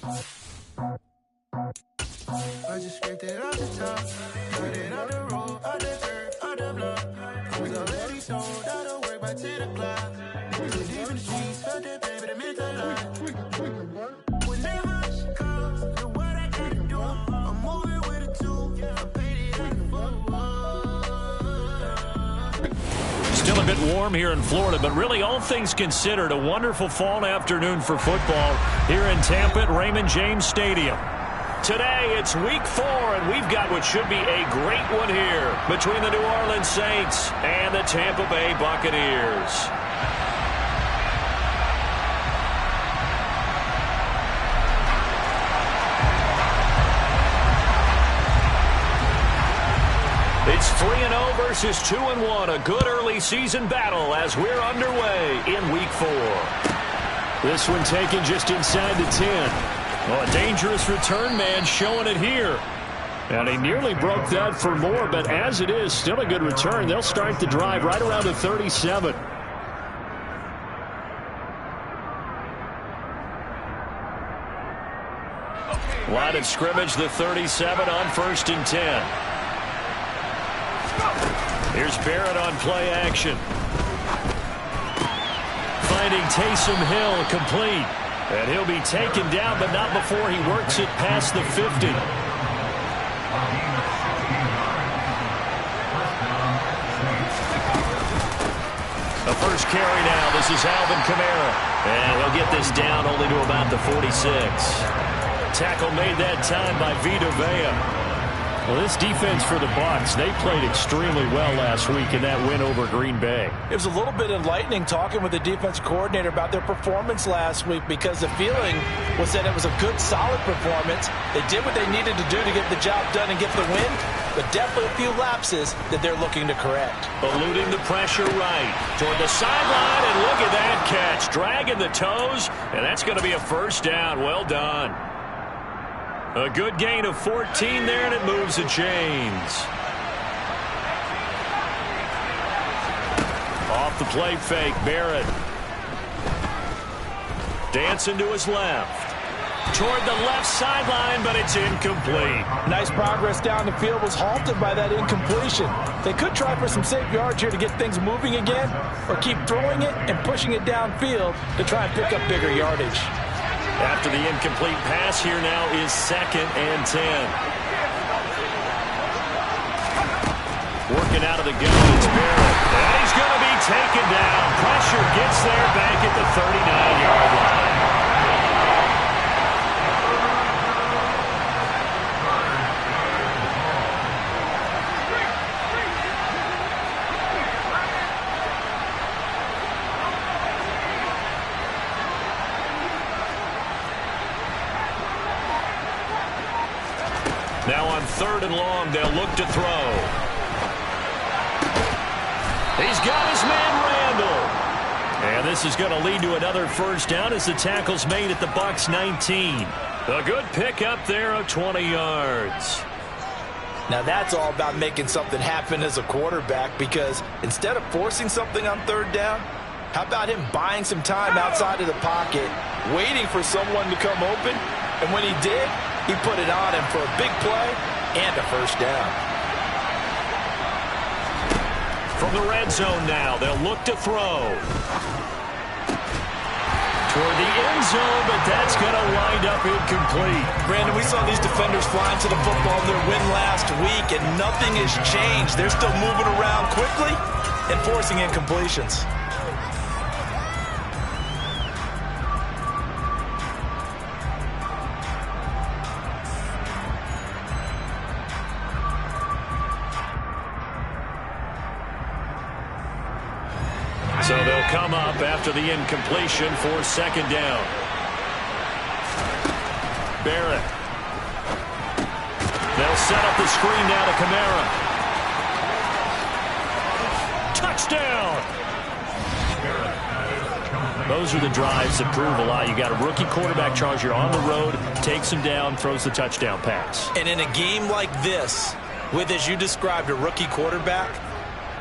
I just scraped it off the top, cut it out the road, out the dirt, out the block. I was already sold out of work by 10 o'clock. Too deep in the streets, felt that pain, but it meant a lot. When they rush calls, know what I gotta do. I'm moving with a two, I paid it out the book. Still a bit warm here in Florida, but really all things considered, a wonderful fall afternoon for football here in Tampa at Raymond James Stadium. Today, it's week 4, and we've got what should be a great one here between the New Orleans Saints and the Tampa Bay Buccaneers. It's 3-0 versus 2-1, a good early season battle as we're underway in week 4. This one taken just inside the 10. Well, a dangerous return man showing it here. And he nearly broke that for more, but as it is, still a good return. They'll start the drive right around the 37. Line of scrimmage, the 37 on 1st and 10. Here's Barrett on play action. Finding Taysom Hill complete. And he'll be taken down, but not before he works it past the 50. The first carry now. This is Alvin Kamara. And he'll get this down only to about the 46. Tackle made that time by Vita Vea. Well, this defense for the Bucs, they played extremely well last week in that win over Green Bay. It was a little bit enlightening talking with the defense coordinator about their performance last week because the feeling was that it was a good, solid performance. They did what they needed to do to get the job done and get the win, but definitely a few lapses that they're looking to correct. Eluding the pressure right toward the sideline, and look at that catch. Dragging the toes, and that's going to be a first down. Well done. A good gain of 14 there, and it moves the chains. Off the play fake, Barrett. Dancing to his left. Toward the left sideline, but it's incomplete. Nice progress down the field, was halted by that incompletion. They could try for some safe yards here to get things moving again, or keep throwing it and pushing it downfield to try and pick up bigger yardage. After the incomplete pass, here now is 2nd and 10. Working out of the gun, it's Barrett. And he's going to be taken down. Pressure gets there back at the 39-yard line. Now on 3rd and long, they'll look to throw. He's got his man Randall. And this is going to lead to another first down as the tackle's made at the Bucs 19. A good pickup there of 20 yards. Now that's all about making something happen as a quarterback, because instead of forcing something on 3rd down, how about him buying some time outside of the pocket, waiting for someone to come open, and when he did, he put it on him for a big play and a first down. From the red zone now, they'll look to throw. Toward the end zone, but that's going to wind up incomplete. Brandon, we saw these defenders flying to the football in their win last week, and nothing has changed. They're still moving around quickly and forcing incompletions. So they'll come up after the incompletion for 2nd down. Barrett. They'll set up the screen now to Kamara. Touchdown! Those are the drives that prove a lot. You got a rookie quarterback charge. You're on the road, takes him down, throws the touchdown pass. And in a game like this, with, as you described, a rookie quarterback,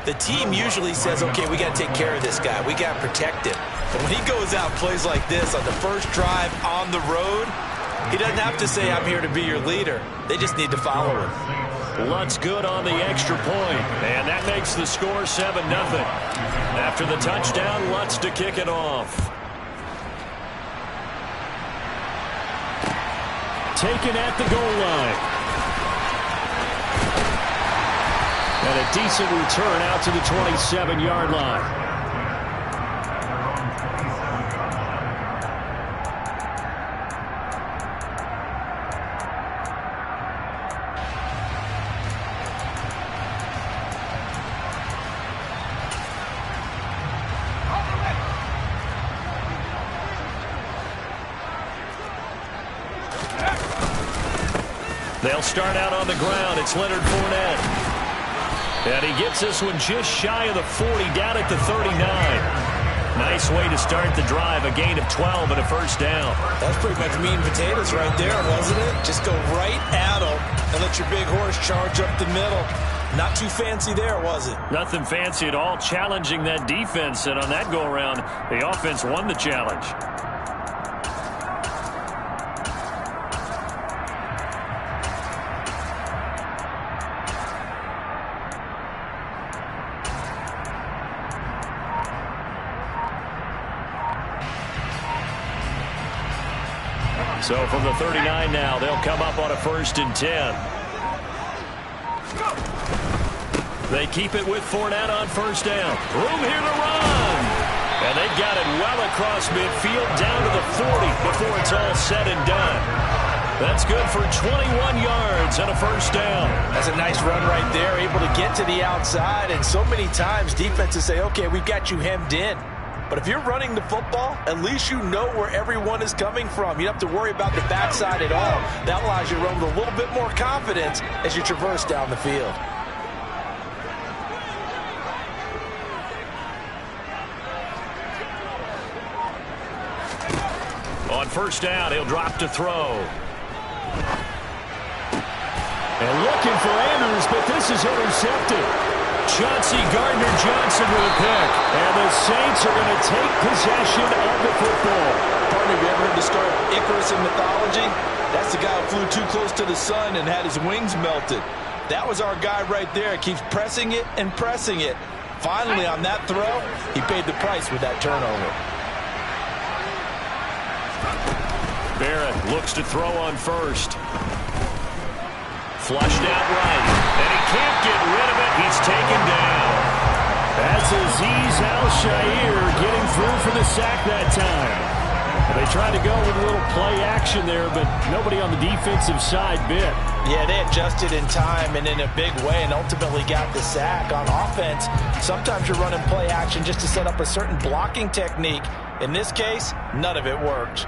the team usually says, okay, we got to take care of this guy. We got to protect him. But when he goes out and plays like this on the first drive on the road, He doesn't have to say, I'm here to be your leader. They just need to follow him. Lutz good on the extra point, and that makes the score 7-0. After the touchdown, Lutz to kick it off. Taken at the goal line. And a decent return out to the 27-yard line. They'll start out on the ground. It's Leonard Fournette. And he gets this one just shy of the 40, down at the 39. Nice way to start the drive. A gain of 12 and a first down. That's pretty much meat and potatoes right there, wasn't it? Just go right at them and let your big horse charge up the middle. Not too fancy there, was it? Nothing fancy at all. Challenging that defense. And on that go-around, the offense won the challenge. So from the 39 now, they'll come up on a 1st and 10. They keep it with Fournette on 1st down. Room here to run. And they got it well across midfield down to the 40 before it's all said and done. That's good for 21 yards and a 1st down. That's a nice run right there, able to get to the outside. And so many times defenses say, okay, we've got you hemmed in. But if you're running the football, at least you know where everyone is coming from. You don't have to worry about the backside at all. That allows you to run with a little bit more confidence as you traverse down the field. On 1st down, he'll drop to throw. And looking for Andrews, but this is intercepted. Chauncey Gardner-Johnson with a pick. And the Saints are going to take possession of the football. Partner, have you ever heard the story of Icarus in mythology? That's the guy who flew too close to the sun and had his wings melted. That was our guy right there. Keeps pressing it and pressing it. Finally, on that throw, he paid the price with that turnover. Barrett looks to throw on 1st. Flushed out right. And he can't get rid of it. He's taken down. That's Azeez Al-Shaair getting through for the sack that time. They tried to go with a little play action there, but nobody on the defensive side bit. Yeah, they adjusted in time and in a big way and ultimately got the sack. On offense, sometimes you're running play action just to set up a certain blocking technique. In this case, none of it worked.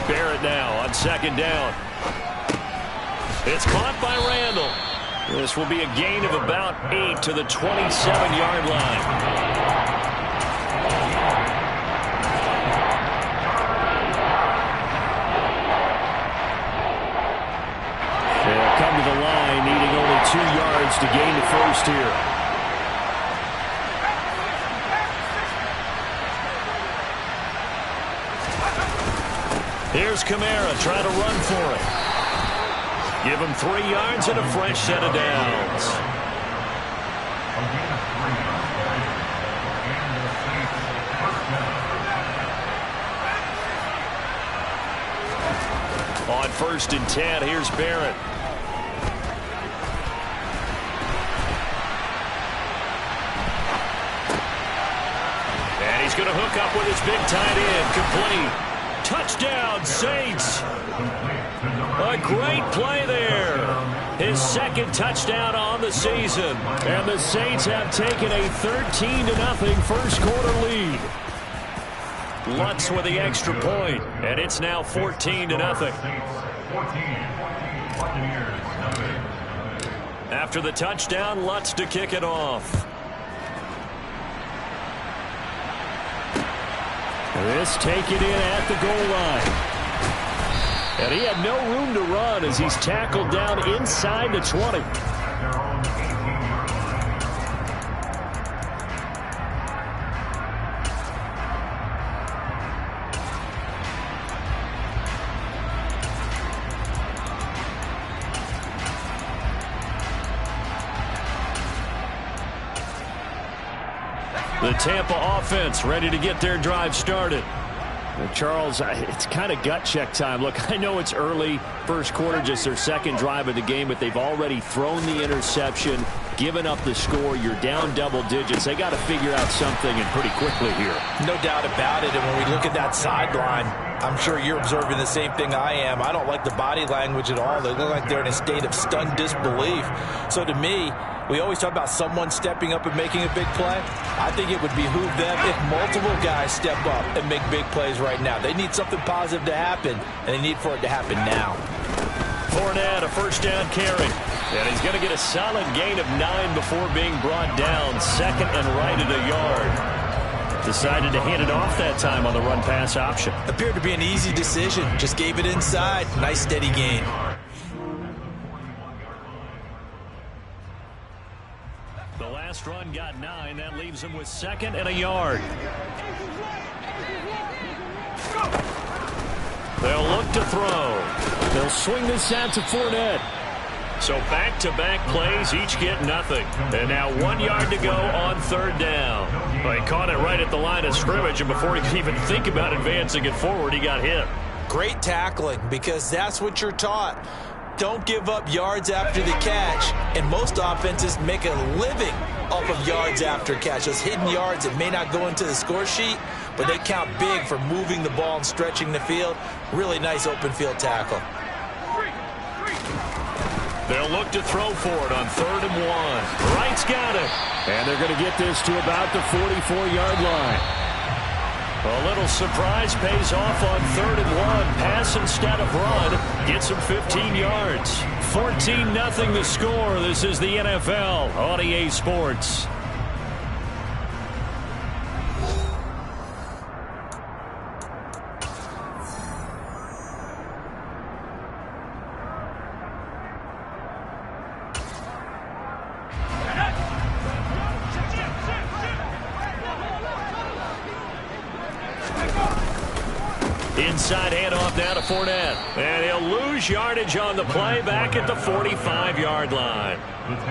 Barrett now on 2nd down. It's caught by Randall. This will be a gain of about 8 to the 27-yard line. They'll come to the line, needing only 2 yards to gain the 1st here. Here's Kamara trying to run for it. Give him 3 yards and a fresh set of downs. On 1st and 10, here's Barrett. And he's going to hook up with his big tight end. Complete. Touchdown, Saints. A great play there. His 2nd touchdown on the season. And the Saints have taken a 13-0 first quarter lead. Lutz with the extra point, and it's now 14-0. After the touchdown, Lutz to kick it off. This taken in at the goal line. And he had no room to run as he's tackled down inside the 20. The Tampa offense ready to get their drive started. Well, Charles, it's kind of gut check time. Look, I know it's early, first quarter, just their second drive of the game, but they've already thrown the interception, given up the score. You're down double digits. They got to figure out something, and pretty quickly here. No doubt about it. And when we look at that sideline, I'm sure you're observing the same thing I am. I don't like the body language at all. They look like they're in a state of stunned disbelief. So to me, we always talk about someone stepping up and making a big play. I think it would behoove them if multiple guys step up and make big plays right now. They need something positive to happen, and they need for it to happen now. Fournette, a first down carry. And he's going to get a solid gain of 9 before being brought down. Second and right at a yard. Decided to hand it off that time on the run-pass option. Appeared to be an easy decision. Just gave it inside. Nice steady gain. The last run got 9. That leaves him with second and a yard. They'll look to throw. They'll swing this out to Fournette. So back-to-back plays, each get nothing. And now 1 yard to go on third down. Well, he caught it right at the line of scrimmage, and before he could even think about advancing it forward, he got hit. Great tackling, because that's what you're taught. Don't give up yards after the catch, and most offenses make a living off of yards after catch. Those hidden yards that may not go into the score sheet, but they count big for moving the ball and stretching the field. Really nice open field tackle. They'll look to throw for it on 3rd and 1. Wright's got it. And they're going to get this to about the 44-yard line. A little surprise pays off on 3rd and 1. Pass instead of run. Gets him 15 yards. 14-0 the score. This is the NFL on EA Sports. Inside handoff now to Fournette. And he'll lose yardage on the play back at the 45-yard line.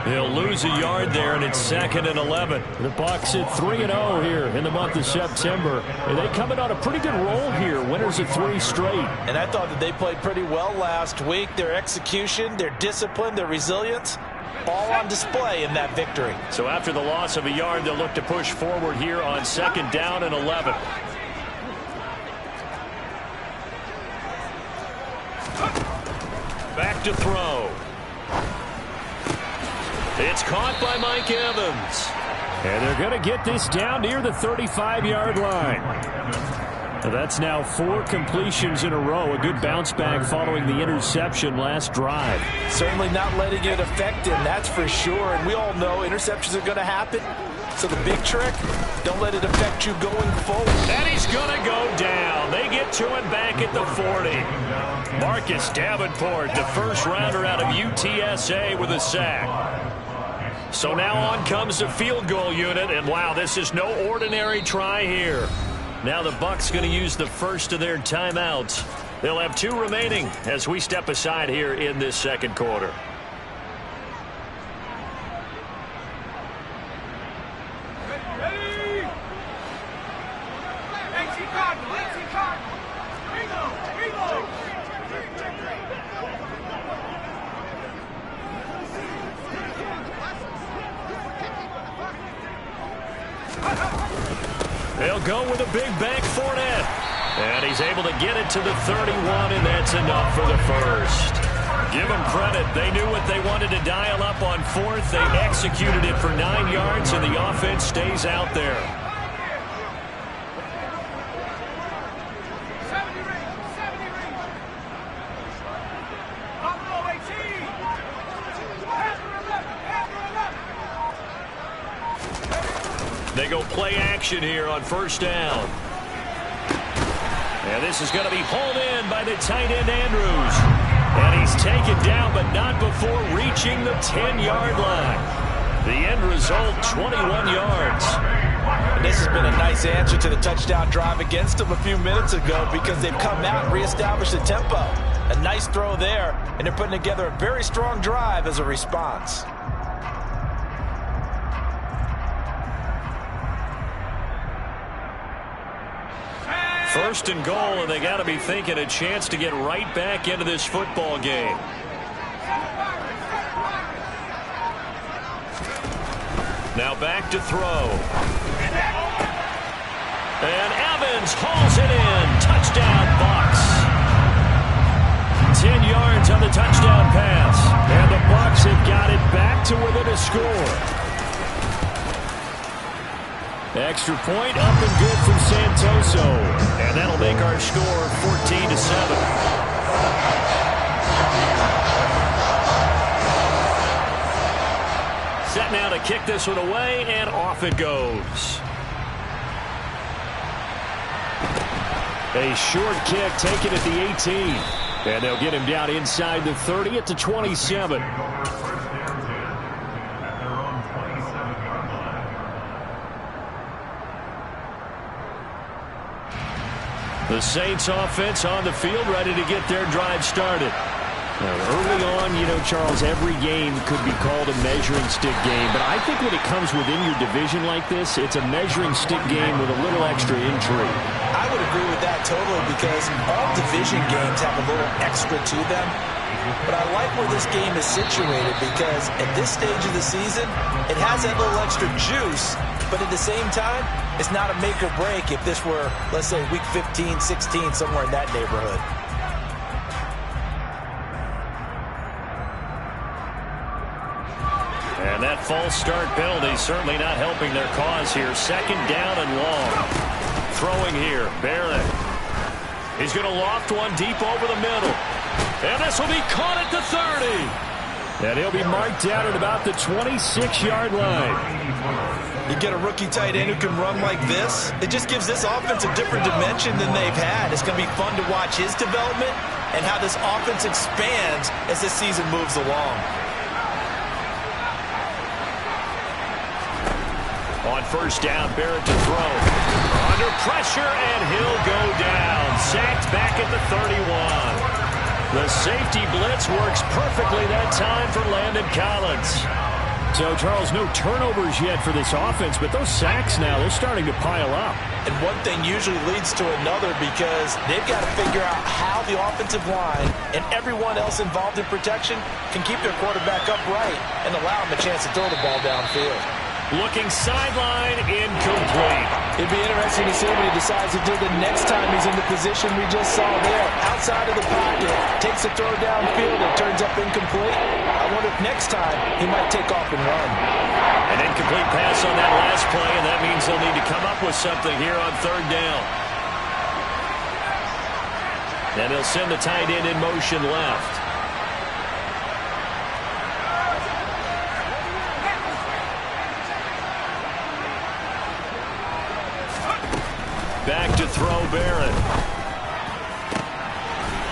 He'll lose a yard there, and it's 2nd and 11. The Bucs at 3-0 here in the month of September. And they come in on a pretty good roll here. Winners of 3 straight. And I thought that they played pretty well last week. Their execution, their discipline, their resilience, all on display in that victory. So after the loss of a yard, they'll look to push forward here on 2nd down and 11. Back to throw. It's caught by Mike Evans. And they're going to get this down near the 35-yard line. That's now 4 completions in a row. A good bounce back following the interception last drive. Certainly not letting it affect him, that's for sure. And we all know interceptions are going to happen. So the big trick, don't let it affect you going forward. And he's going to go down. They get to him back at the 40. Marcus Davenport, the first rounder out of UTSA, with a sack. So now on comes the field goal unit. And wow, this is no ordinary try here. Now the Bucs going to use the first of their timeouts. They'll have 2 remaining as we step aside here in this second quarter. They'll go with a big back Fournette. And he's able to get it to the 31, and that's enough for the first. Give them credit. They knew what they wanted to dial up on 4th. They executed it for 9 yards, and the offense stays out there. They go play action here on 1st down. And this is going to be pulled in by the tight end, Andrews. And he's taken down, but not before reaching the 10-yard line. The end result, 21 yards. And this has been a nice answer to the touchdown drive against them a few minutes ago because they've come out and reestablished the tempo. A nice throw there, and they're putting together a very strong drive as a response. First and goal, and they got to be thinking a chance to get right back into this football game. Now back to throw. And Evans hauls it in. Touchdown, Bucks. 10 yards on the touchdown pass. And the Bucks have got it back to within a score. Extra point up and good from Santoso. And that'll make our score 14-7. Set now to kick this one away, and off it goes. A short kick taken at the 18. And they'll get him down inside the 30 at the 27. The Saints offense on the field, ready to get their drive started. Now, early on, you know, Charles, every game could be called a measuring stick game. But I think when it comes within your division like this, it's a measuring stick game with a little extra intrigue. I would agree with that totally because all division games have a little extra to them. But I like where this game is situated because at this stage of the season, it has that little extra juice. But at the same time, it's not a make or break if this were, let's say, week 15, 16, somewhere in that neighborhood. And that false start penalty certainly not helping their cause here. Second down and long. Throwing here, Barrett. He's going to loft one deep over the middle. And this will be caught at the 30. And he'll be marked down at about the 26-yard line. You get a rookie tight end who can run like this, it just gives this offense a different dimension than they've had. It's going to be fun to watch his development and how this offense expands as this season moves along. On first down, Barrett to throw. Under pressure, and he'll go down. Sacked back at the 31. The safety blitz works perfectly that time for Landon Collins. So, Charles, no turnovers yet for this offense, but those sacks now, they're starting to pile up. And one thing usually leads to another because they've got to figure out how the offensive line and everyone else involved in protection can keep their quarterback upright and allow him a chance to throw the ball downfield. Looking sideline, incomplete. It'd be interesting to see what he decides to do the next time he's in the position we just saw there. Outside of the pocket, takes a throw downfield, and turns up incomplete. I wonder if next time he might take off and run. An incomplete pass on that last play, and that means they'll need to come up with something here on third down. And he'll send the tight end in motion left. Back to throw, Barrett.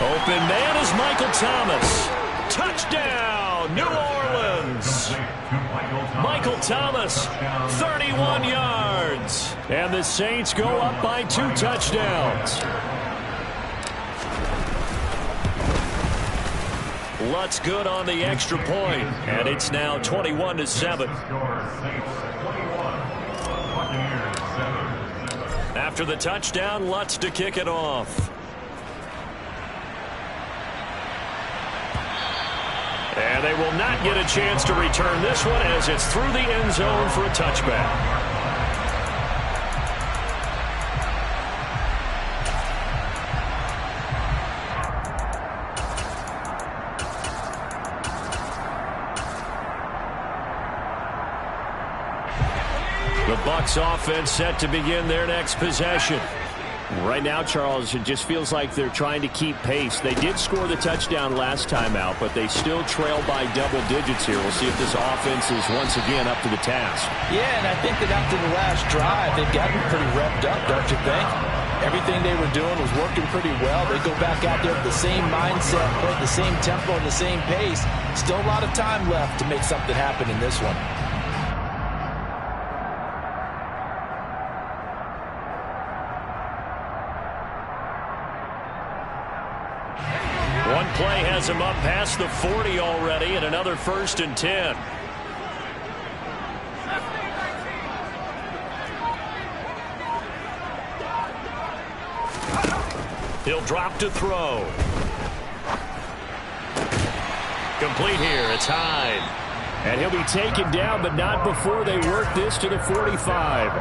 Open man is Michael Thomas. Touchdown, New Orleans. Michael Thomas, 31 yards. And the Saints go up by 2 touchdowns. Lutz good on the extra point, and it's now 21-7. After the touchdown, Lutz to kick it off. And they will not get a chance to return this one as it's through the end zone for a touchback. The Bucks offense set to begin their next possession. Right now, Charles, it just feels like they're trying to keep pace. They did score the touchdown last time out, but they still trail by double digits here. We'll see if this offense is once again up to the task. Yeah, and I think that after the last drive, they've got to be pretty revved up, don't you think? Everything they were doing was working pretty well. They go back out there with the same mindset, play the same tempo and the same pace. Still a lot of time left to make something happen in this one. One play has him up past the 40 already, and another 1st and 10. He'll drop to throw. Complete here. It's Hyde. And he'll be taken down, but not before they work this to the 45.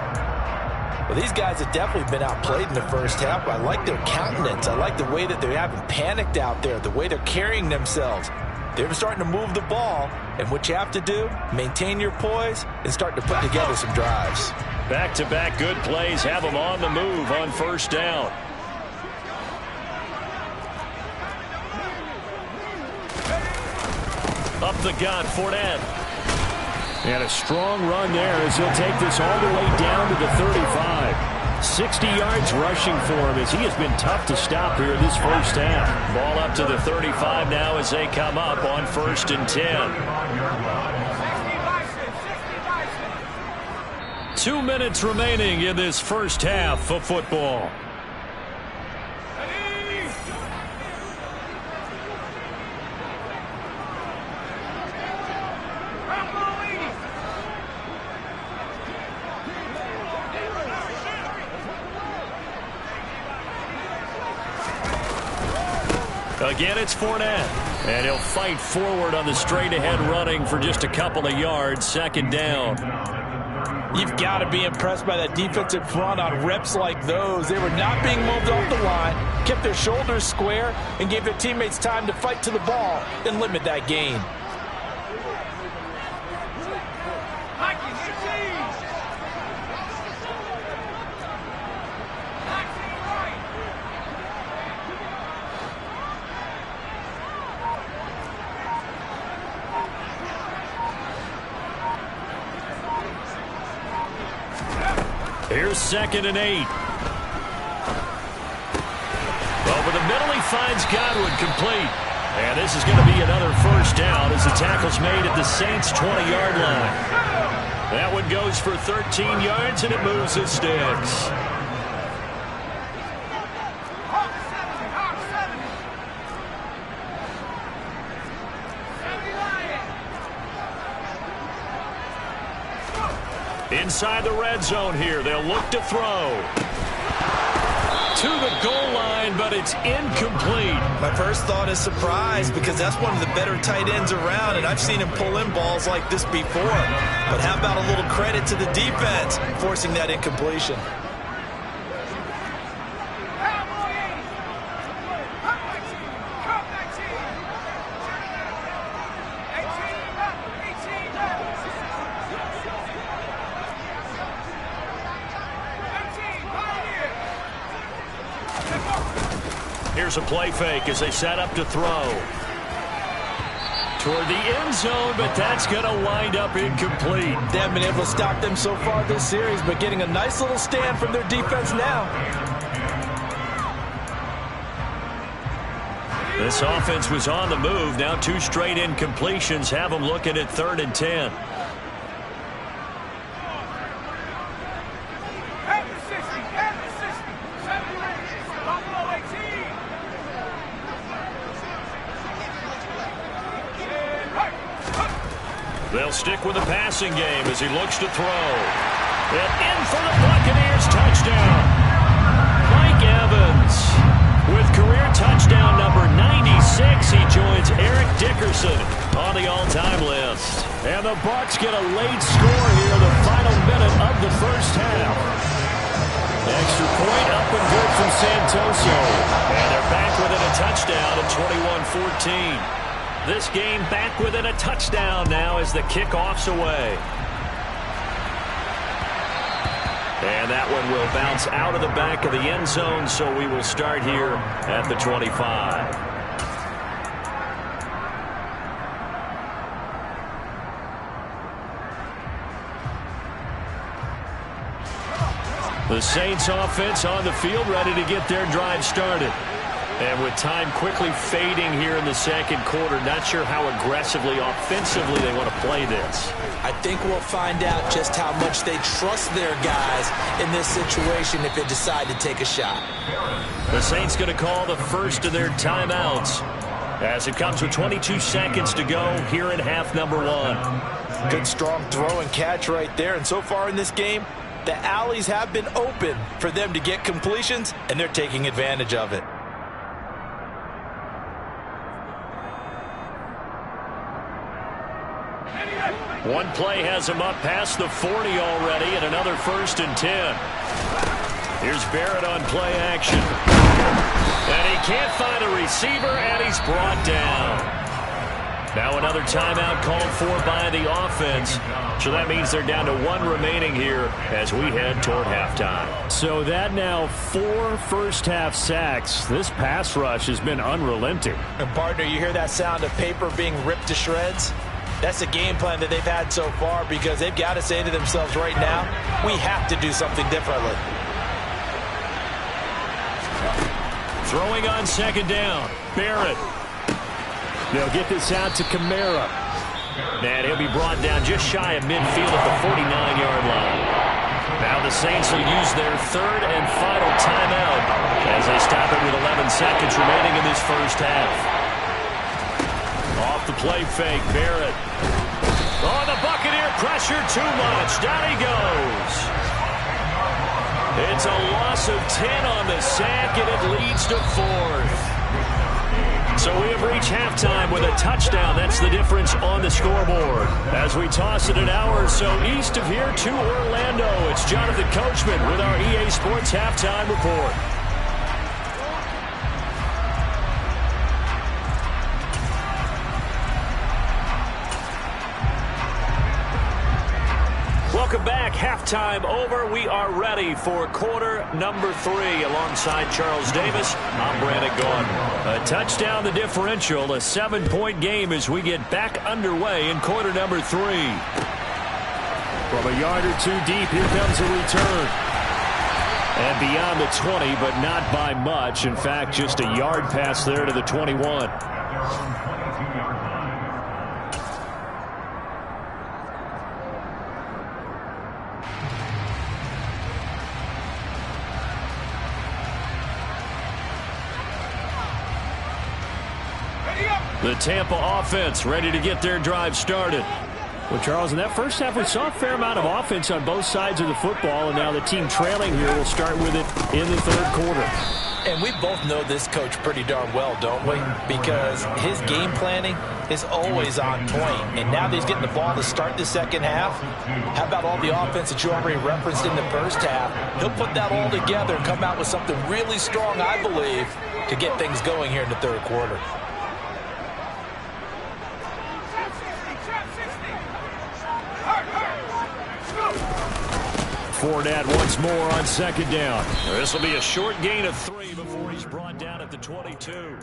Well, these guys have definitely been outplayed in the first half. I like their countenance. I like the way that they haven't panicked out there, the way they're carrying themselves. They're starting to move the ball, and what you have to do, maintain your poise and start to put together some drives. Back-to-back good plays have them on the move on 1st down. Up the gut, Fournette. And a strong run there as he'll take this all the way down to the 35. 60 yards rushing for him as he has been tough to stop here this first half. Ball up to the 35 now as they come up on 1st and 10. 2 minutes remaining in this first half of football. Again, it's Fournette. And he'll fight forward on the straight-ahead running for just a couple of yards. 2nd down. You've got to be impressed by that defensive front on reps like those. They were not being moved off the line, kept their shoulders square, and gave their teammates time to fight to the ball and limit that gain. Here's 2nd and 8. Over the middle, he finds Godwin complete. And this is going to be another 1st down as the tackle's made at the Saints' 20-yard line. That one goes for 13 yards, and it moves his sticks. Inside the red zone here, they'll look to throw. To the goal line, but it's incomplete. My first thought is surprise because that's one of the better tight ends around, and I've seen him pull in balls like this before. But how about a little credit to the defense forcing that incompletion? Here's a play fake as they set up to throw. Toward the end zone, but that's going to wind up incomplete. They haven't been able to stop them so far this series, but getting a nice little stand from their defense now. This offense was on the move. Now 2 straight incompletions have them looking at 3rd and 10. They'll stick with the passing game as he looks to throw. And in for the Buccaneers touchdown. Mike Evans with career touchdown number 96. He joins Eric Dickerson on the all-time list. And the Bucs get a late score here, the final minute of the first half. Extra point up and good from Santoso. And they're back within a touchdown at 21-14. This game back within a touchdown now as the kickoff's away. And that one will bounce out of the back of the end zone, so we will start here at the 25. The Saints offense on the field, ready to get their drive started. And with time quickly fading here in the second quarter, not sure how aggressively, offensively they want to play this. I think we'll find out just how much they trust their guys in this situation if they decide to take a shot. The Saints going to call the first of their timeouts as it comes with 22 seconds to go here in half number one. Good strong throw and catch right there. And so far in this game, the alleys have been open for them to get completions, and they're taking advantage of it. One play has him up past the 40 already, and another 1st and 10. Here's Barrett on play action. And he can't find a receiver, and he's brought down. Now another timeout called for by the offense. So that means they're down to 1 remaining here as we head toward halftime. So that now 4 first-half sacks. This pass rush has been unrelenting. And partner, you hear that sound of paper being ripped to shreds? That's the game plan that they've had so far, because they've got to say to themselves right now, we have to do something differently. Throwing on second down, Barrett. They'll get this out to Kamara. And he'll be brought down just shy of midfield at the 49-yard line. Now the Saints will use their 3rd and final timeout as they stop it with 11 seconds remaining in this first half. Off the play fake, Barrett. Oh, the Buccaneer pressure too much. Down he goes. It's a loss of 10 on the sack, and it leads to 4th. So we have reached halftime with a touchdown. That's the difference on the scoreboard. As we toss it an hour or so east of here to Orlando, it's Jonathan Coachman with our EA Sports Halftime Report. Welcome back. Halftime over. We are ready for quarter number 3. Alongside Charles Davis, I'm Brandon Gordon. A touchdown the differential. A 7-point game as we get back underway in quarter number 3. From a yard or 2 deep, here comes a return. And beyond the 20, but not by much. In fact, just a yard pass there to the 21. The Tampa offense ready to get their drive started. Well, Charles, in that first half, we saw a fair amount of offense on both sides of the football, and now the team trailing here will start with it in the 3rd quarter. And we both know this coach pretty darn well, don't we? Because his game planning is always on point. And now that he's getting the ball to start the second half, how about all the offense that you already referenced in the first half? He'll put that all together and come out with something really strong, I believe, to get things going here in the 3rd quarter. Fournette once more on second down. This will be a short gain of 3 before he's brought down at the 22.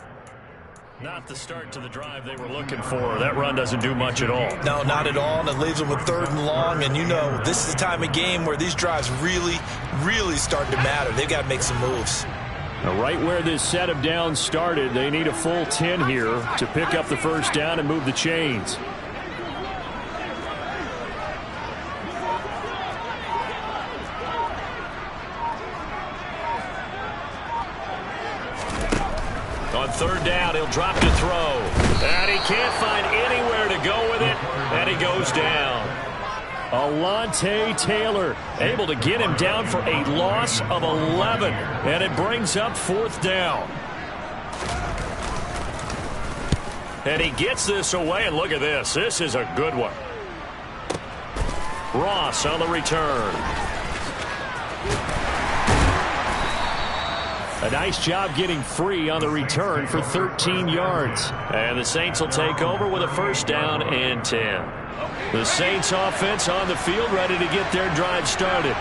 Not the start to the drive they were looking for. That run doesn't do much at all. No, not at all, and it leaves them with 3rd and long. And you know, this is the time of game where these drives really, really start to matter. They've got to make some moves. Now, right where this set of downs started, they need a full 10 here to pick up the first down and move the chains. On 3rd down, he'll drop to throw. And he can't find anywhere to go with it, and he goes down. Alontae Taylor able to get him down for a loss of 11, and it brings up 4th down. And he gets this away, and look at this. This is a good one. Ross on the return. A nice job getting free on the return for 13 yards. And the Saints will take over with a first down and 10. The Saints offense on the field ready to get their drive started.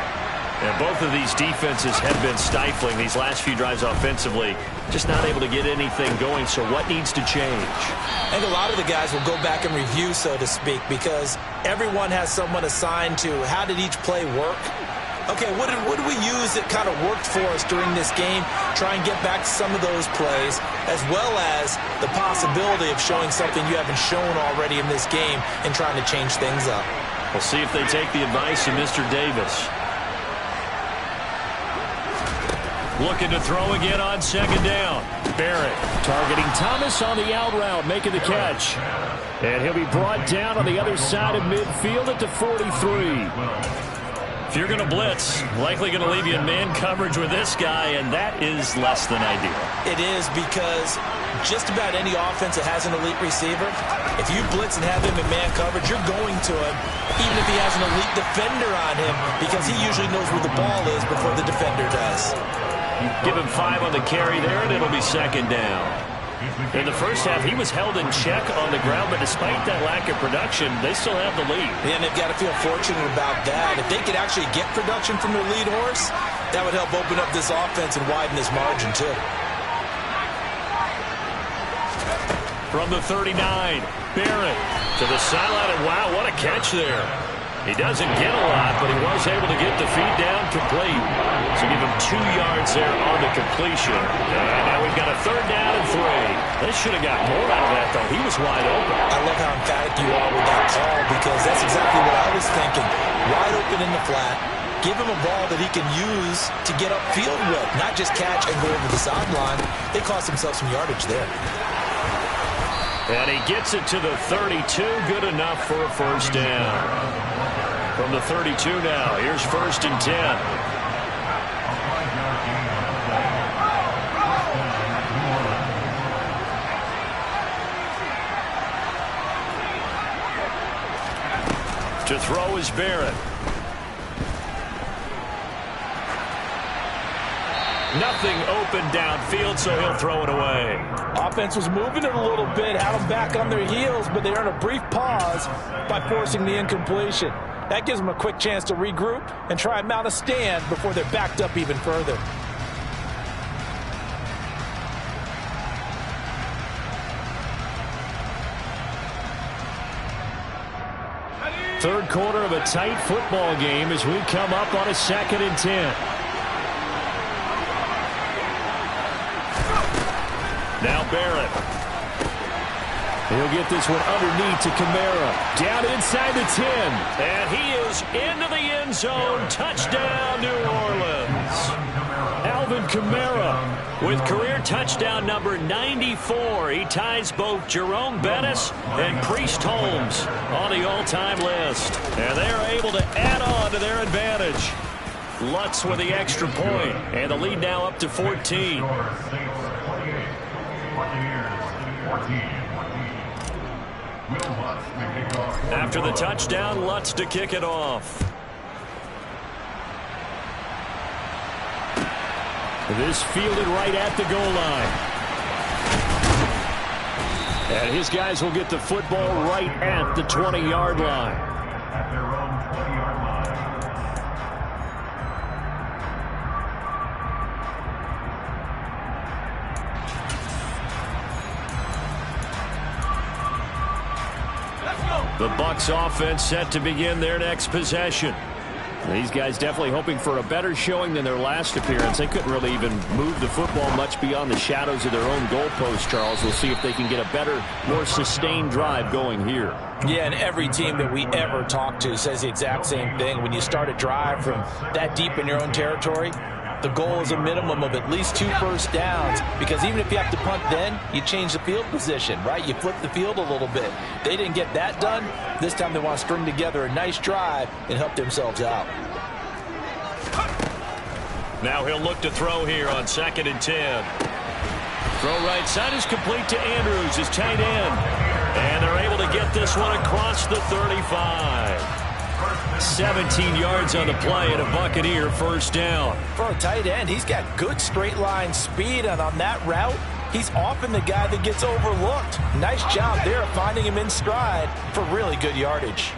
And both of these defenses have been stifling these last few drives offensively. Just not able to get anything going, so what needs to change? I think a lot of the guys will go back and review, so to speak, because everyone has someone assigned to how did each play work. Okay, what did we use that kind of worked for us during this game? Try and get back to some of those plays, as well as the possibility of showing something you haven't shown already in this game and trying to change things up. We'll see if they take the advice of Mr. Davis. Looking to throw again on second down. Barrett targeting Thomas on the out route, making the catch. And he'll be brought down on the other side of midfield at the 43. If you're going to blitz, likely going to leave you in man coverage with this guy, and that is less than ideal. It is, because just about any offense that has an elite receiver, if you blitz and have him in man coverage, you're going to him, even if he has an elite defender on him, because he usually knows where the ball is before the defender does. Give him 5 on the carry there, and it'll be second down. In the first half, he was held in check on the ground, but despite that lack of production, they still have the lead. And they've got to feel fortunate about that. If they could actually get production from their lead horse, that would help open up this offense and widen this margin, too. From the 39, Barrett to the sideline, and wow, what a catch there. He doesn't get a lot, but he was able to get the feed down complete. So give him 2 yards there on the completion. And now we've got a third down and 3. They should have got more out of that, though. He was wide open. I love how emphatic you are with that call, because that's exactly what I was thinking. Wide open in the flat. Give him a ball that he can use to get upfield with, not just catch and go over the sideline. They cost themselves some yardage there. And he gets it to the 32. Good enough for a first down. From the 32 now, here's 1st and 10. To throw is Barrett. Nothing open downfield, so he'll throw it away. Offense was moving it a little bit, had them back on their heels, but they earned a brief pause by forcing the incompletion. That gives them a quick chance to regroup and try and mount a stand before they're backed up even further. Third quarter of a tight football game as we come up on a 2nd and 10. Now Barrett. He'll get this one underneath to Kamara. Down inside the 10. And he is into the end zone. Touchdown, New Orleans. Alvin Kamara with career touchdown number 94. He ties both Jerome Bettis and Priest Holmes on the all-time list. And they are able to add on to their advantage. Lutz with the extra point. And the lead now up to 14. After the touchdown, Lutz to kick it off. This fielded right at the goal line. And his guys will get the football right at the 20-yard line. At their own 20-yard line. The Bucks offense set to begin their next possession. These guys definitely hoping for a better showing than their last appearance. They couldn't really even move the football much beyond the shadows of their own goalpost, Charles. We'll see if they can get a better, more sustained drive going here. Yeah, and every team that we ever talk to says the exact same thing. When you start a drive from that deep in your own territory, the goal is a minimum of at least 2 first downs, because even if you have to punt then, you change the field position, right? You flip the field a little bit. They didn't get that done. This time they want to string together a nice drive and help themselves out. Now he'll look to throw here on 2nd and 10. Throw right side is complete to Andrews, his tight end. And they're able to get this one across the 35. 17 yards on the play and a Buccaneer first down. For a tight end, he's got good straight line speed, and on that route, he's often the guy that gets overlooked. Nice job there of finding him in stride for really good yardage.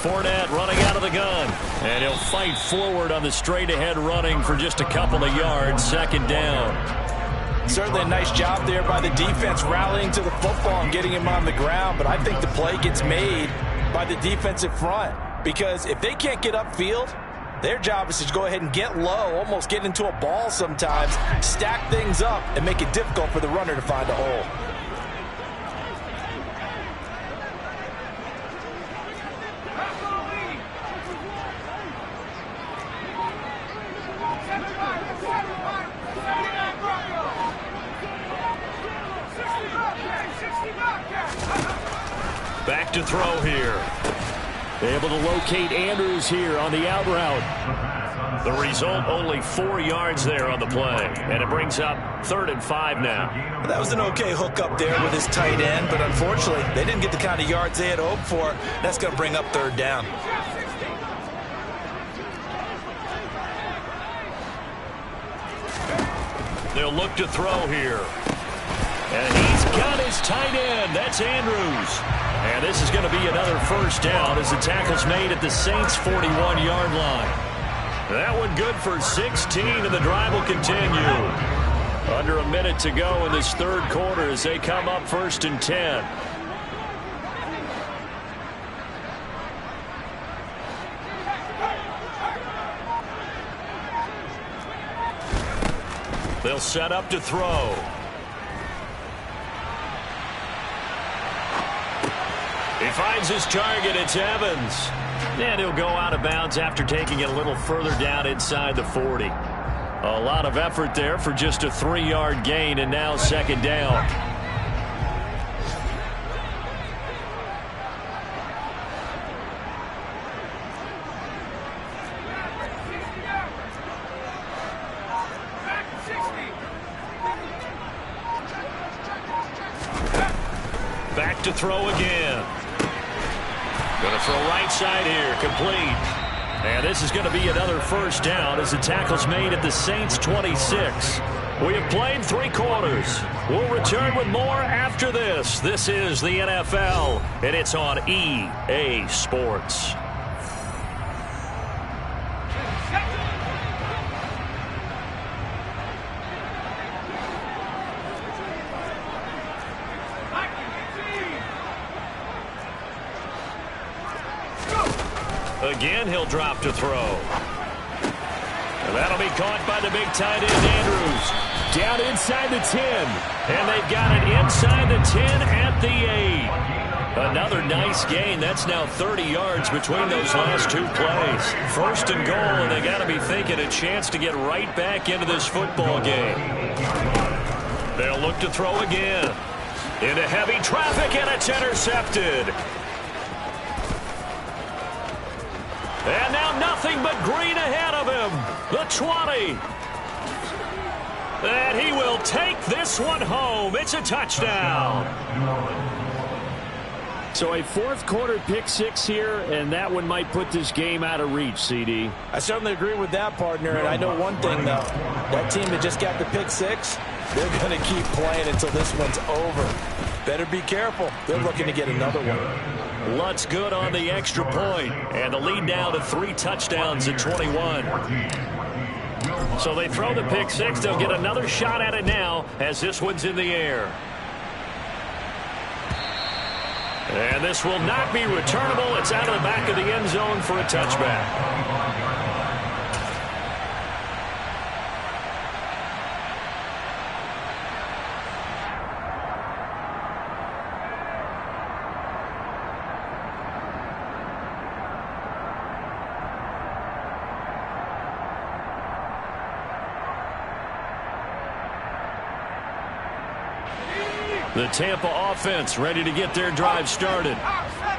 Fournette running out of the gun. And he'll fight forward on the straight-ahead running for just a couple of yards. 2nd down. Certainly a nice job there by the defense rallying to the football and getting him on the ground, but I think the play gets made by the defensive front. because if they can't get upfield, their job is to go ahead and get low, almost get into a ball sometimes, stack things up, and make it difficult for the runner to find a hole. Back to throw here. Able to locate Andrews here on the out route. The result, only 4 yards there on the play. And it brings up 3rd and 5 now. That was an okay hook up there with his tight end, but unfortunately, they didn't get the kind of yards they had hoped for. That's going to bring up 3rd down. They'll look to throw here. And he's got his tight end. That's Andrews. And this is going to be another 1st down as the tackle's made at the Saints' 41-yard line. That one good for 16, and the drive will continue. Under a minute to go in this 3rd quarter as they come up 1st and 10. They'll set up to throw. He finds his target. It's Evans. And he'll go out of bounds after taking it a little further down inside the 40. A lot of effort there for just a 3-yard gain, and now 2nd down. Back to throw again. Going to throw right side here, complete. And this is going to be another 1st down as the tackle's made at the Saints' 26. We have played 3 quarters. We'll return with more after this. This is the NFL, and it's on EA Sports. Again, he'll drop to throw. And that'll be caught by the big tight end, Andrews. Down inside the 10. And they've got it inside the 10 at the 8. Another nice gain. That's now 30 yards between those last 2 plays. 1st and goal, and they got to be thinking a chance to get right back into this football game. They'll look to throw again. Into heavy traffic, and it's intercepted. And now nothing but green ahead of him. The 20. And he will take this one home. It's a touchdown. So a 4th quarter pick 6 here, and that one might put this game out of reach, CD. I certainly agree with that, partner. And I know one thing, though. That team that just got the pick 6, they're going to keep playing until this one's over. Better be careful. They're looking to get another one. Lutt's good on the extra point, and the lead now to 3 touchdowns at 21. So they throw the pick 6. They'll get another shot at it now as this one's in the air. And this will not be returnable. It's out of the back of the end zone for a touchback. The Tampa offense ready to get their drive started.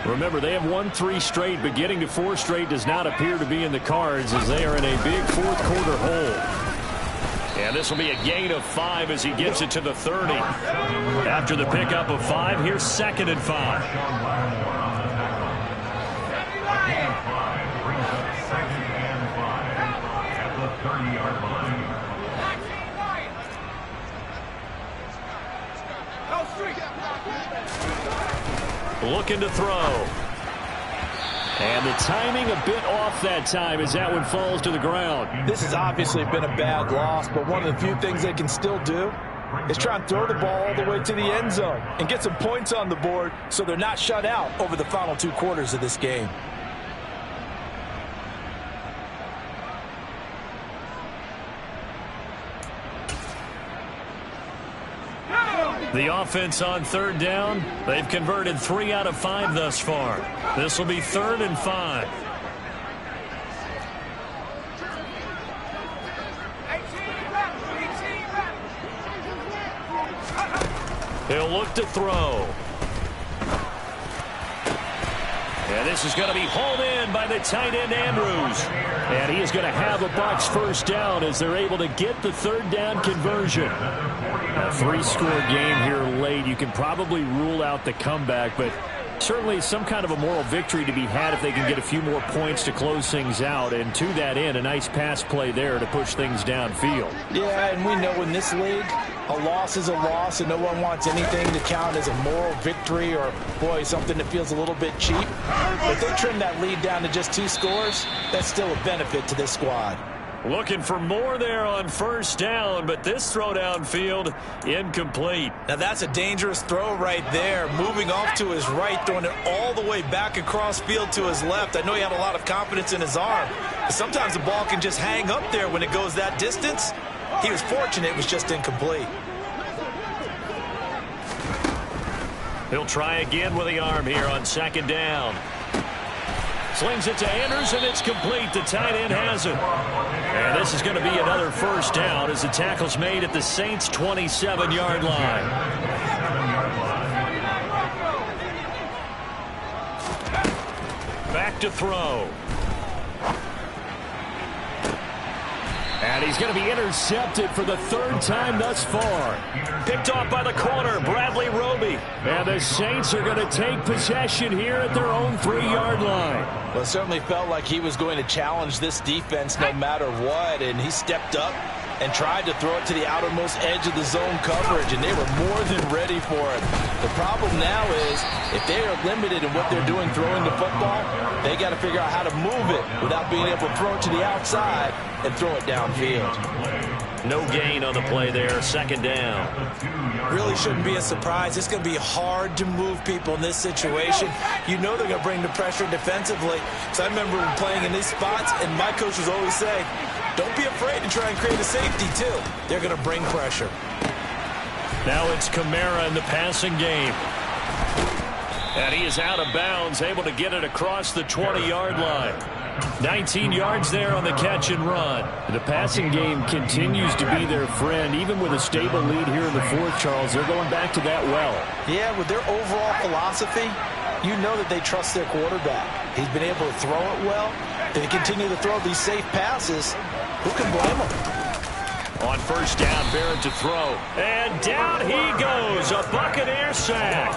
Remember, they have won 3 straight, but getting to 4 straight does not appear to be in the cards as they are in a big 4th quarter hole. And this will be a gain of 5 as he gets it to the 30. After the pickup of 5, here's 2nd and 5. At the 30-yard line. Looking to throw. And the timing a bit off that time as that one falls to the ground. This has obviously been a bad loss, but one of the few things they can still do is try and throw the ball all the way to the end zone and get some points on the board so they're not shut out over the final 2 quarters of this game. The offense on third down, they've converted 3 out of 5 thus far. This will be 3rd and 5. He'll look to throw. And this is going to be hauled in by the tight end, Andrews. And he is going to have a Bucks first down as they're able to get the 3rd down conversion. A 3-score game here late. You can probably rule out the comeback, but certainly some kind of a moral victory to be had if they can get a few more points to close things out. And to that end, a nice pass play there to push things downfield. Yeah, and we know in this league, a loss is a loss, and no one wants anything to count as a moral victory or, boy, something that feels a little bit cheap. If they trim that lead down to just 2 scores, that's still a benefit to this squad. Looking for more there on first down, but this throw downfield incomplete. Now that's a dangerous throw right there. Moving off to his right, throwing it all the way back across field to his left. I know he had a lot of confidence in his arm, but sometimes the ball can just hang up there when it goes that distance. He was fortunate it was just incomplete. He'll try again with the arm here on 2nd down. Slings it to Andrews, and it's complete. The tight end has it. And this is going to be another first down as the tackle's made at the Saints' 27-yard line. Back to throw. And he's going to be intercepted for the 3rd time thus far. Picked off by the corner, Bradley Roby. And the Saints are going to take possession here at their own 3-yard line. Well, it certainly felt like he was going to challenge this defense no matter what, and he stepped up and tried to throw it to the outermost edge of the zone coverage, and they were more than ready for it. The problem now is if they are limited in what they're doing throwing the football, they got to figure out how to move it without being able to throw it to the outside and throw it downfield. No gain on the play there, 2nd down. Really shouldn't be a surprise. It's going to be hard to move people in this situation. You know they're going to bring the pressure defensively. So I remember playing in these spots, and my coach was always saying, don't be afraid to try and create a safety, too. They're going to bring pressure. Now it's Kamara in the passing game. And he is out of bounds, able to get it across the 20-yard line. 19 yards there on the catch and run. The passing game continues to be their friend. Even with a stable lead here in the 4th, Charles, they're going back to that well. Yeah, with their overall philosophy, you know that they trust their quarterback. He's been able to throw it well. They continue to throw these safe passes. Who can blame them? On first down, Barrett to throw. And down he goes. A Buccaneer sack.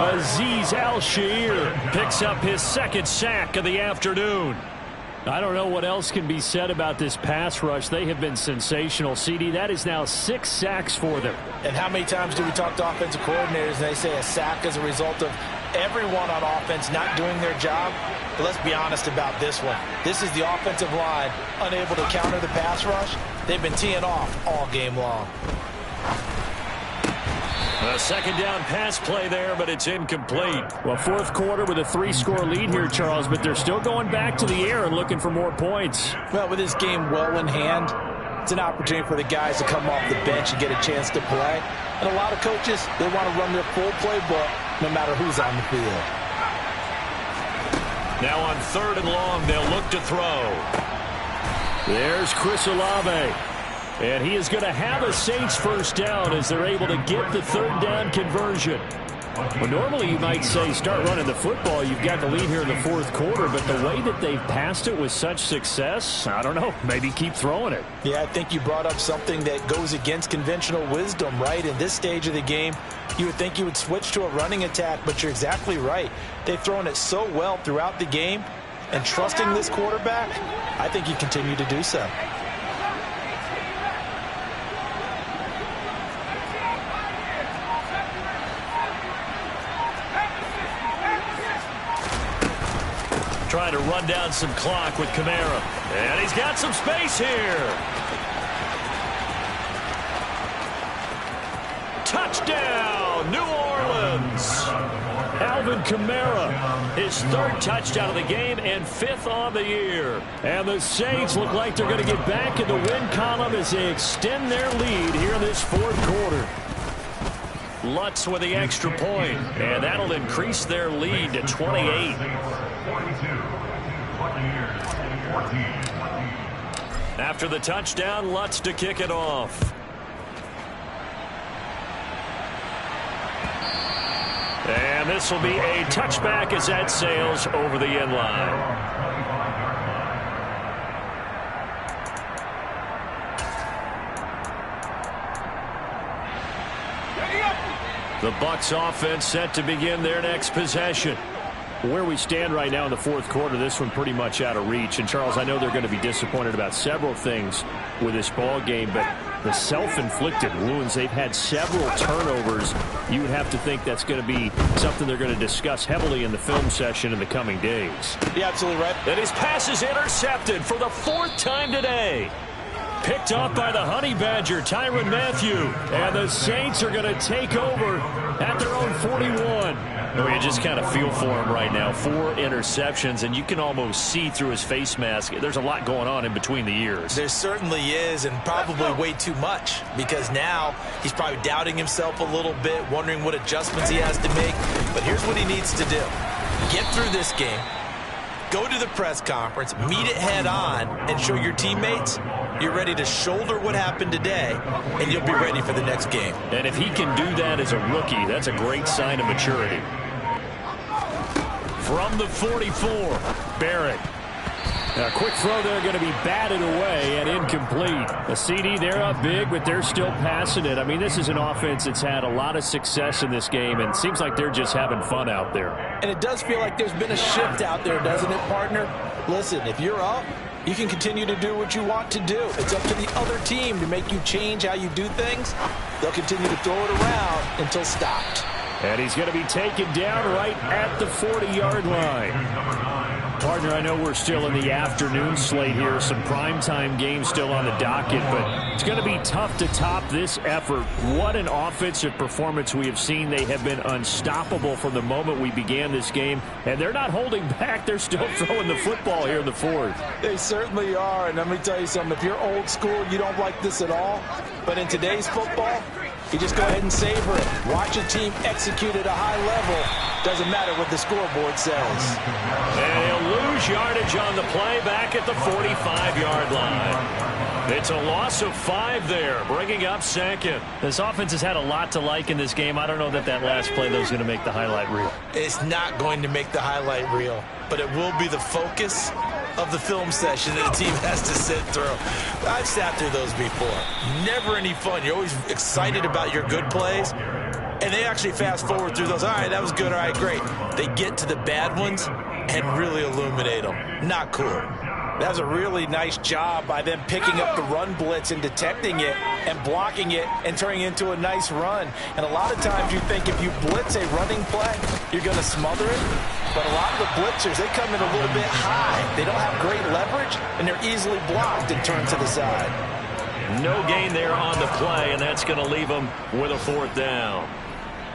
Azeez Al-Shaair picks up his 2nd sack of the afternoon. I don't know what else can be said about this pass rush. They have been sensational. CD, that is now 6 sacks for them. And how many times do we talk to offensive coordinators and they say a sack as a result of everyone on offense not doing their job? But let's be honest about this one. This is the offensive line unable to counter the pass rush. They've been teeing off all game long. A 2nd down pass play there, but it's incomplete. Well, 4th quarter with a 3-score lead here, Charles, but they're still going back to the air and looking for more points. Well, with this game well in hand, it's an opportunity for the guys to come off the bench and get a chance to play. And a lot of coaches, they want to run their full playbook no matter who's on the field. Now on 3rd and long, they'll look to throw. There's Chris Olave. And he is going to have a Saints first down as they're able to get the 3rd down conversion. Well, normally you might say start running the football. You've got the lead here in the 4th quarter, but the way that they've passed it with such success, I don't know, maybe keep throwing it. Yeah, I think you brought up something that goes against conventional wisdom, right? In this stage of the game, you would think you would switch to a running attack, but you're exactly right. They've thrown it so well throughout the game, and trusting this quarterback, I think you continue to do so. Trying to run down some clock with Kamara. And he's got some space here. Touchdown, New Orleans. Alvin Kamara, his 3rd touchdown of the game and 5th on the year. And the Saints look like they're going to get back in the win column as they extend their lead here in this 4th quarter. Lutz with the extra point, and that'll increase their lead to 28. 42. Buccaneers 14. After the touchdown, Lutz to kick it off. And this will be a touchback as that sails over the end line. The Bucks offense set to begin their next possession. Where we stand right now in the fourth quarter, this one pretty much out of reach. And, Charles, I know they're going to be disappointed about several things with this ball game, but the self-inflicted wounds, they've had several turnovers. You would have to think that's going to be something they're going to discuss heavily in the film session in the coming days. You're absolutely right. And his pass is intercepted for the fourth time today. Picked off by the Honey Badger, Tyrann Mathieu. And the Saints are going to take over at their own 41. You just kind of feel for him right now. 4 interceptions, and you can almost see through his face mask. There's a lot going on in between the ears. There certainly is, and probably way too much, because now he's probably doubting himself a little bit, wondering what adjustments he has to make. But here's what he needs to do. Get through this game, go to the press conference, meet it head on, and show your teammates you're ready to shoulder what happened today, and you'll be ready for the next game. And if he can do that as a rookie, that's a great sign of maturity. From the 44, Barrett. A quick throw there going to be batted away and incomplete. The CD, they're up big, but they're still passing it. I mean, this is an offense that's had a lot of success in this game, and it seems like they're just having fun out there. And it does feel like there's been a shift out there, doesn't it, partner? Listen, if you're up, you can continue to do what you want to do. It's up to the other team to make you change how you do things. They'll continue to throw it around until stopped. And he's going to be taken down right at the 40-yard line. Partner, I know we're still in the afternoon slate here. Some primetime games still on the docket, but it's going to be tough to top this effort. What an offensive performance we have seen. They have been unstoppable from the moment we began this game, and they're not holding back. They're still throwing the football here in the fourth. They certainly are, and let me tell you something. If you're old school, you don't like this at all. But in today's football, you just go ahead and savor it. Watch a team execute at a high level. Doesn't matter what the scoreboard says. And he'll lose yardage on the play back at the 45-yard line. It's a loss of 5 there, bringing up second. This offense has had a lot to like in this game. I don't know that last play, though, is going to make the highlight reel. It's not going to make the highlight reel, but it will be the focus of the film session that the team has to sit through. I've sat through those before. Never any fun. You're always excited about your good plays, and they actually fast forward through those. All right, that was good. All right, great. They get to the bad ones and really illuminate them. Not cool. That was a really nice job by them picking up the run blitz and detecting it and blocking it and turning it into a nice run. And a lot of times you think if you blitz a running play, you're going to smother it. But a lot of the blitzers, they come in a little bit high. They don't have great leverage, and they're easily blocked and turned to the side. No gain there on the play, and that's going to leave them with a 4th down.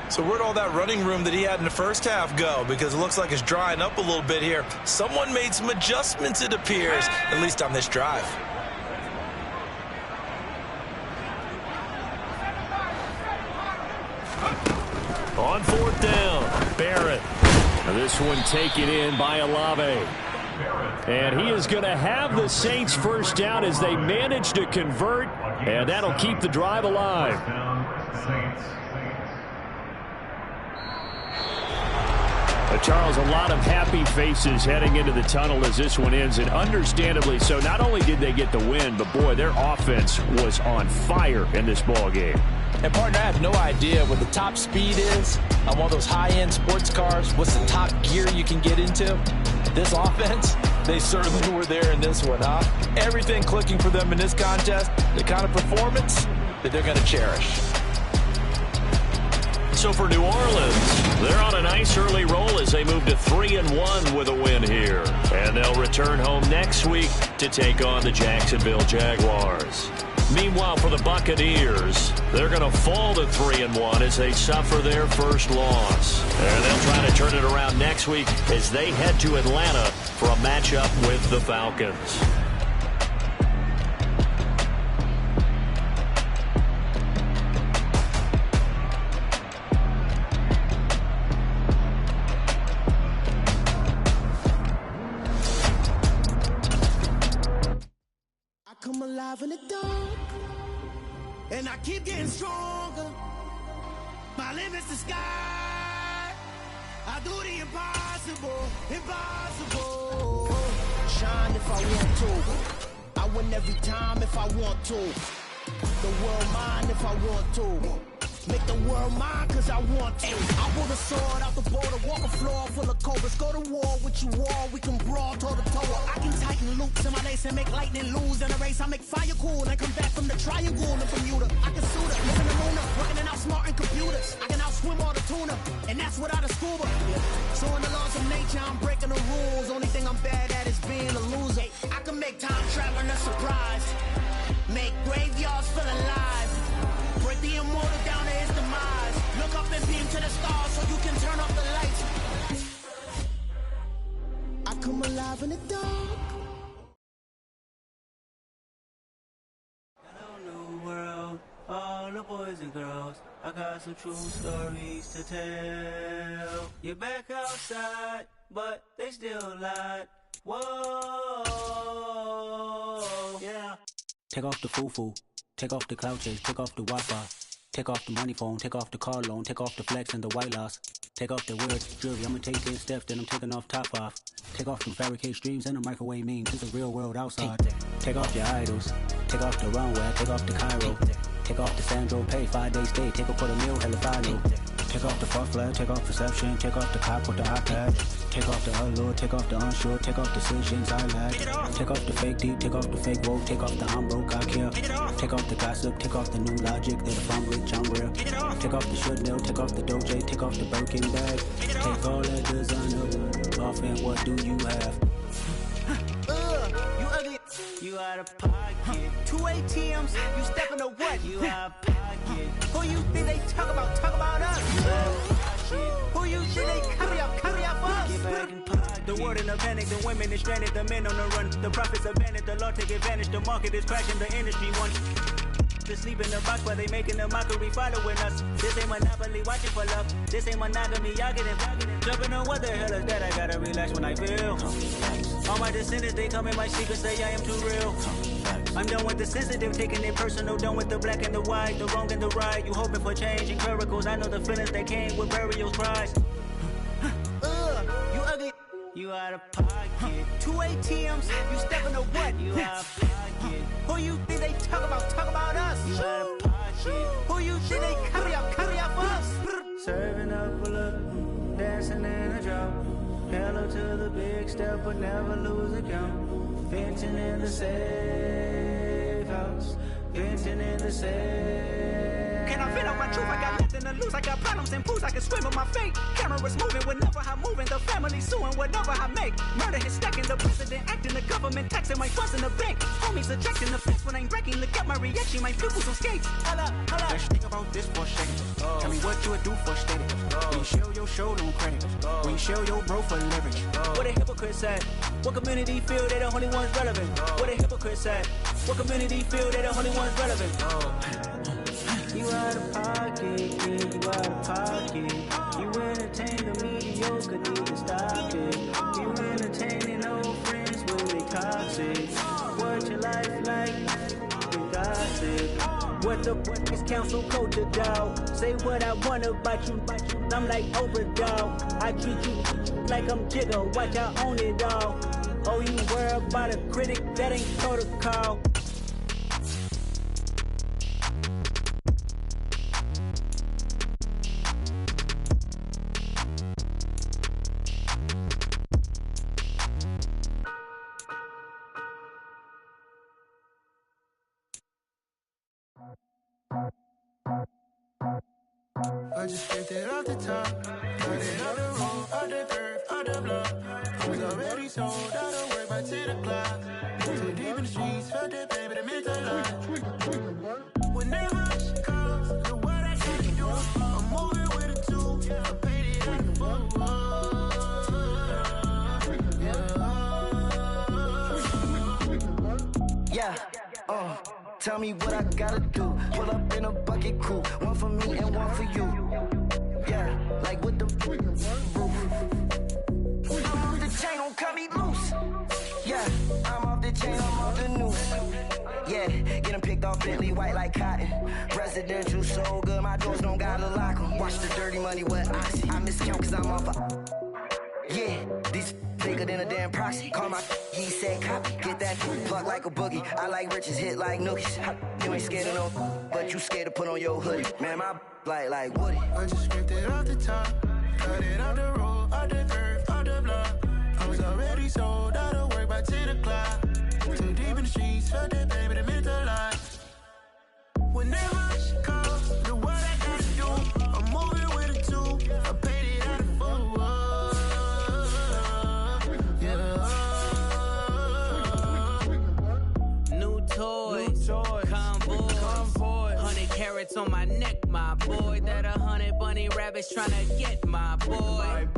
So where'd all that running room that he had in the first half go? Because it looks like it's drying up a little bit here. Someone made some adjustments, it appears, at least on this drive. On 4th down, Barrett. Now this one taken in by Olave. And he is going to have the Saints first down as they manage to convert, and that'll keep the drive alive. Charles, a lot of happy faces heading into the tunnel as this one ends, and understandably so. Not only did they get the win, but boy, their offense was on fire in this ball game. And partner, I have no idea what the top speed is on one of those high-end sports cars. What's the top gear you can get into? This offense, they certainly were there in this one, huh? Everything clicking for them in this contest, the kind of performance that they're going to cherish. So for New Orleans, they're on a nice early roll as they move to 3-1 with a win here. And they'll return home next week to take on the Jacksonville Jaguars. Meanwhile, for the Buccaneers, they're going to fall to 3-1 as they suffer their first loss. And they'll try to turn it around next week as they head to Atlanta for a matchup with the Falcons. come alive in the dark, and I keep getting stronger. My limit's the sky. I do the impossible, impossible. Shine if I want to. I win every time if I want to. The world mine if I want to. Make the world mine cause I want to. I pull the sword out the border, walk a floor full of cobras. Go to war with you all, we can brawl toe to toe. I can tighten loops in my lace and make lightning lose in a race. I make fire cool and come back from the triangle and Bermuda. I can suit it, live in the Luna, working and outsmarting computers. I can outswim all the tuna, and that's without a scuba. So in the laws of nature, I'm breaking the rules. Only thing I'm bad at is being a loser. I can make time traveling a surprise, make graveyards feel alive, break the immortal down to his demise. Look up and beam to the stars so you can turn off the lights. I come alive in the dark. Hello, new world, all the boys and girls. I got some true stories to tell. You're back outside, but they still lied. Whoa, yeah. Take off the foo-foo, take off the cloud chase, take off the Wi-Fi, take off the money phone, take off the car loan, take off the flex and the white loss, take off the weird jewelry, I'ma take 10 steps, then I'm taking off top off, take off the fabricated streams and the microwave memes, it's a real world outside, take off your idols, take off the runway, take off the Cairo, take off the Sandro pay, 5 days stay, take a quarter meal, hella final, take off the fuck flag, take off perception, take off the cop with the iPad, take off the allure, take off the unsure, take off decisions I lack, take off the fake deep, take off the fake woke, take off the I'm broke, I care, take off the gossip, take off the new logic, that if I'm rich, I'm real, take off the should know, take off the doje, take off the Birkin bag, take all that designer off and what do you have? You ugly, you out of pocket. 2 ATMs, you stepping to what? You out of pocket. Who you think they talk about us? You out of pocket. Who you think they carry up for us? Get back in pocket. The world in a panic, the women is stranded, the men on the run. The profits abandoned, the law take advantage, the market is crashing, the industry won. To sleep in the box while they making a mockery following us. This ain't monopoly, watching for love. This ain't monogamy, y'all getting jumping on what the hell is that? I gotta relax when I feel. All my descendants, they come in my secrets, say I am too real. I'm done with the sensitive, taking it personal, done with the black and the white, the wrong and the right. You hoping for change and miracles, I know the feelings that came with burial cries. You ugly, you out of pocket. 2 ATMs, you stepping to what? You out of pocket. Who you think they talk about us? You out of pocket. Who you think they carry up for us? Serving up a look, dancing in a drop. Hello to the big step, but never lose a count. Venting in the safe house, venting in the safe. Can I feel out my truth? I got nothing to lose. I got problems and pools. I can swim with my fate. Cameras moving whenever I'm moving. The family suing whatever I make. Murder is stacking. The president acting. The government taxing my funds in the bank. Homies ejecting the fence when I'm breaking. Look at my reaction. My pupils on skates. Holla, holla. Let's think about this for a second. Tell me what you would do for steady. When you show your show, no credit. When you show your bro for leverage. What a hypocrite said. What community feel they the only ones relevant? What a hypocrite said. What community feel they the only ones relevant? You out of pocket, yeah, you out of pocket. You entertain the mediocre, need to stop it. You entertaining old friends when they toxic. What your life like, the gossip. What the fuck is council culture, dog? Say what I want about you, I'm like overdog. I treat you like I'm Jigga, watch I own it all. Oh, you worry about a critic, that ain't protocol. I just scraped it off the top, cut it out the road, out the curve, out the block. I was already sold, I don't work by 10 o'clock. Too deep in the streets, felt that pain, but it meant a lot. Whenever she calls, look what I can do. I'm moving with a two, I'm painted like a football. Yeah, tell me what I gotta do. Pull up in a bucket crew, one for me and one for you. Yeah, like with the roof. I'm off the chain, don't cut me loose. Yeah, I'm off the chain, I'm off the noose. Yeah, get them picked off Bentley white like cotton. Residential so good, my doors don't gotta lock them. Watch the dirty money with Oxy. I miscount cause I'm off a... Yeah, these bigger than a damn proxy. Call my he said copy. Get that plug like a boogie. I like riches, hit like nookies. You ain't scared of no, but you scared to put on your hoodie. Man, my like Woody. I just scraped it off the top. Cut it off the road, off the curve, off the block. I was already sold out of work by 10 o'clock. Too deep in the streets, felt that baby, that meant a lot. Whenever she calls, do what I gotta do. I'm moving with a two. I paid it out of four. Yeah. New toys, convoy. 100 carats on my neck, my boy. That 100 bunny rabbits tryna get my boy.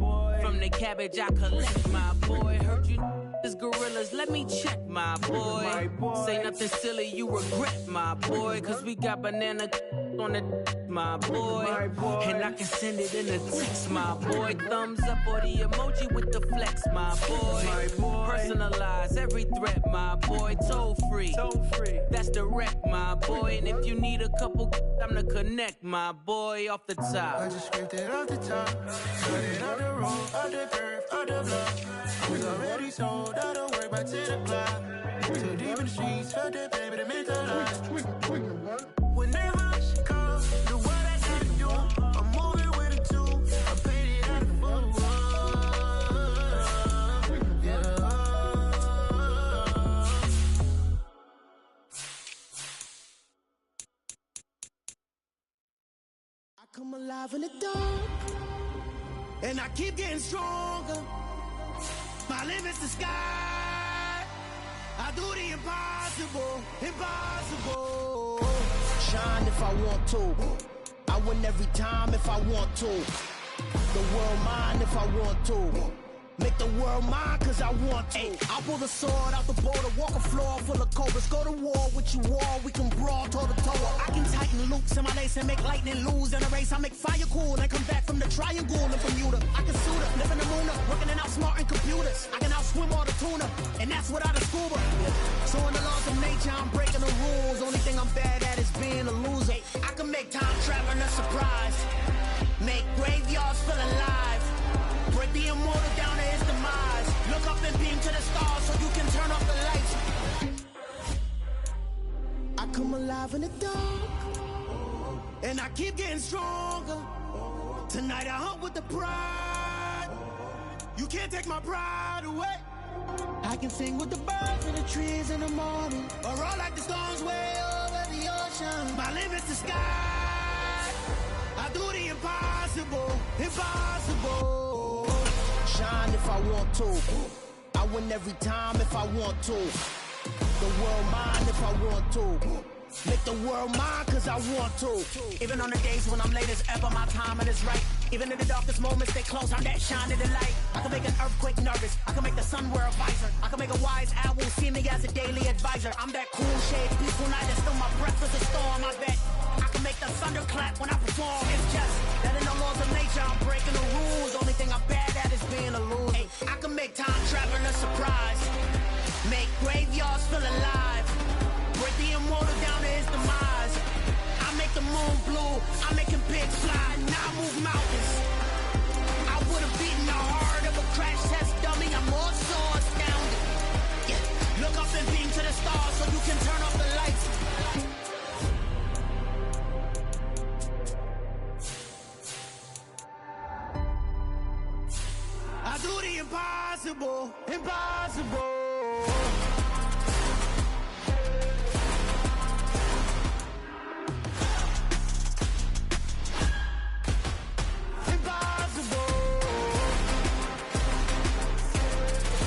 From the cabbage I collect, my boy. Heard you is gorillas, let me check, my boy. Say nothing silly, you regret, my boy. Cause we got banana on the my boy. And I can send it in a text, my boy. Thumbs up or the emoji with the flex, my boy. Personalize every threat, my boy. Toll free, that's the wreck, my boy. And if you need a couple, I'm the connect, my boy. Off the top, I just scraped it off the top. Cut it off the road, off the curve, off the block. I was already sold out of work by 10 o'clock. Too deep in the streets, felt that baby, that meant a lot. Whenever she calls, do what I gotta do. I'm moving with a two. I paid it out of four. Yeah. I come alive in the dark, and I keep getting stronger. My limit's the sky. I do the impossible, impossible. Shine if I want to. I win every time if I want to. The world mine if I want to. Make the world mine cause I want to. I pull the sword out the border, walk a floor full of cobras. Go to war with you all, we can brawl toe to toe. I can tighten loops in my lace and make lightning lose in a race. I make fire cool and come back from the triangle and Bermuda. I can suit up, live in the moon up, working and outsmarting computers. I can outswim all the tuna, and that's without a scuba. So in the laws of nature, I'm breaking the rules. Only thing I'm bad at is being a loser. I can make time traveling a surprise. Make graveyards feel alive. Break the immortal down to his demise. Look up and beam to the stars so you can turn off the lights. I come alive in the dark, and I keep getting stronger. Tonight I hunt with the pride. You can't take my pride away. I can sing with the birds and the trees in the morning, or roll like the storms way over the ocean. My limit's the sky. I do the impossible, impossible. Shine if I want to. I win every time if I want to. The world mine if I want to. Make the world mine cause I want to. Even on the days when I'm late as ever, my timing is right. Even in the darkest moments, stay close, I'm that shine of the light. I can make an earthquake nervous, I can make the sun wear a visor. I can make a wise owl see me as a daily advisor. I'm that cool shade, peaceful night, and still my breath is a storm, I bet. I can make the thunder clap when I perform. It's just that in the laws of nature, I'm breaking the rules. Only thing I'm bad at is being a loser. I can make time traveling a surprise. Make graveyards feel alive. Break the immortal down to his demise. I make the moon blue, I make him pigs fly. Now I move mountains. I would've beaten the heart of a crash test dummy. I'm more so astounded. Yeah. Look up and beam to the stars so you can turn off the lights. I do the impossible, impossible.